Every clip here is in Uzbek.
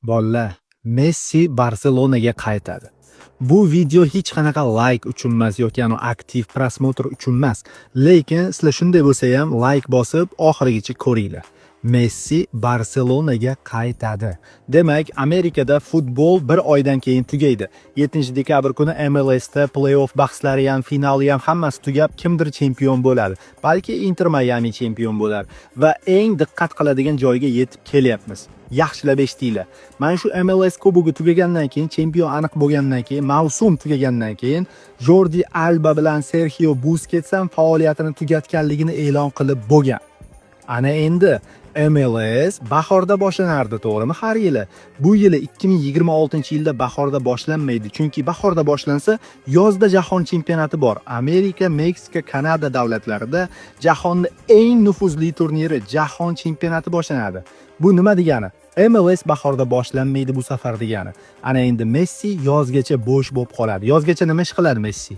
Bolalar, Messi Barselonaga qaytadi. Bu video hech qanaqa like uchun emas yoki aktiv prosmotr uchun emas. Lekin sizlar shunday bo'lsa ham like bosib oxirigacha ko'ringlar. Messi Barselonaga qaytadi. Demak, Amerikada futbol bir oydan keyin tugaydi. 7-dekabr kuni MLSda playoff bahslari ham, finali ham hammasi tugab, kimdir chempion bo'ladi. Balki Inter Miami chempion bo'lar va eng diqqat qiladigan joyga yetib kelyapmiz. Yaxshilab eshitinglar. Mana shu MLS kubogi tugagandan keyin, chempion aniq bo'lgandan keyin, mavsum tugagandan keyin Jordi Alba bilan Sergio Busquets ham faoliyatini tugatganligini e'lon qilib bo'lgan. Ana endi MLS bahorda boshlanardi, to'g'rimi, har yili. Bu yili 2026-yilda bahorda boshlanmaydi, chunki bahorda boshlansa, yozda jahon chempionati bor. Amerika, Meksika, Kanada davlatlarida jahonning eng nufuzli turniri, jahon chempionati boshlanadi. Bu nima degani? MLS bahorda boshlanmaydi bu safar degani. Ana endi Messi yozgacha bo'sh bo'lib qoladi. Yozgacha nima ish qiladi Messi?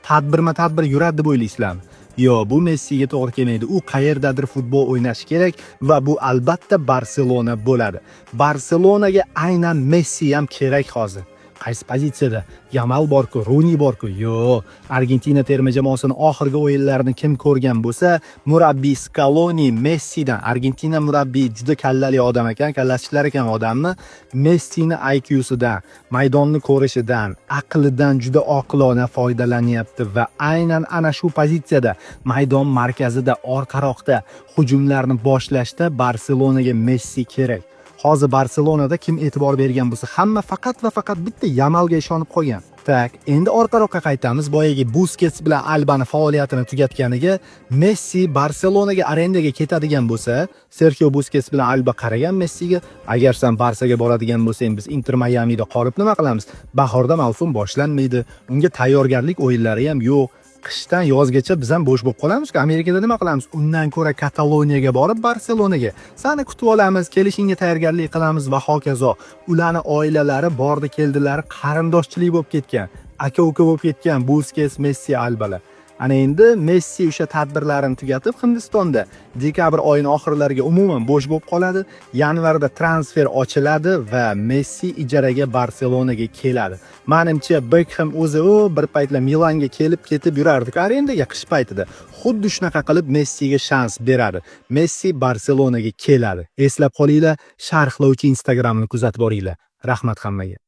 Tadbir yuradi deb o'ylaysizlarmi? Yo, bu Messiga to'g'ri kelmaydi. U qayerdadir futbol o'ynashi kerak va bu albatta Barselona bo'ladi. Barselonaga aynan Messi ham kerak hozir. Qaysi pozitsiyada? Yamal borku, Rooney borku. Yo, Argentina terma jamoasining oxirgi o'yinlarini kim ko'rgan bo'lsa, murabbiy Scaloni Messidan, Argentina murabbiy juda kallali odam ekan, kallasichlar ekan odamni, Messini IQ'sidan, maydonni ko'rishidan, aqlidan juda oqilona foydalanyapti va aynan ana shu pozitsiyada, maydon markazida, orqaroqda hujumlarni boshlashda Barselonaga Messi kerak. Hozir Barselonada kim e'tibor bergan bo'lsa, hamma faqat va faqat bitta Yamalga ishonib qolgan. Tak, endi orqaroqqa qaytamiz. Boyagi Busquets bilan Albani faoliyatini tugatganiga Messi Barselonaga arendaga ketadigan bo'lsa, Sergio Busquets bilan Alba qaragan Messiga, agar sen Barsaga boradigan bo'lsang, biz Inter Miami'da qolib nima qilamiz? Bahorda mavsum boshlanmaydi. Unga tayyorgarlik o'yinlari ham yo'q. Qishdan yozgacha biz ham bo'sh bo'lib qolamiz-ku. Amerikada nima qilamiz? Undan ko'ra Kataloniyaga borib Barselonaga seni kutib olamiz, kelishingga tayyorgarlik qilamiz va hokazo. Ularning oilalari bordi keldilar, qarindoshchilik bo'lib ketgan, aka-uka bo'lib ketgan Busquets, Messi, Albalar. Ana endi Messi o'sha tadbirlarini tugatib Hindistonda dekabr oyining oxirlariga umuman bo'sh bo'lib qoladi. Yanvarda transfer ochiladi va Messi ijaraga Barselonaga keladi. Menimcha Beckham o'zi bir paytlar Milanga kelib ketib yurardi arendaga qish paytida. Xuddi shunaqa qilib Messiga shans beradi. Messi Barselonaga keladi. Eslab qolinglar, sharhlovchi Instagramni kuzatib boringlar. Rahmat hammaga.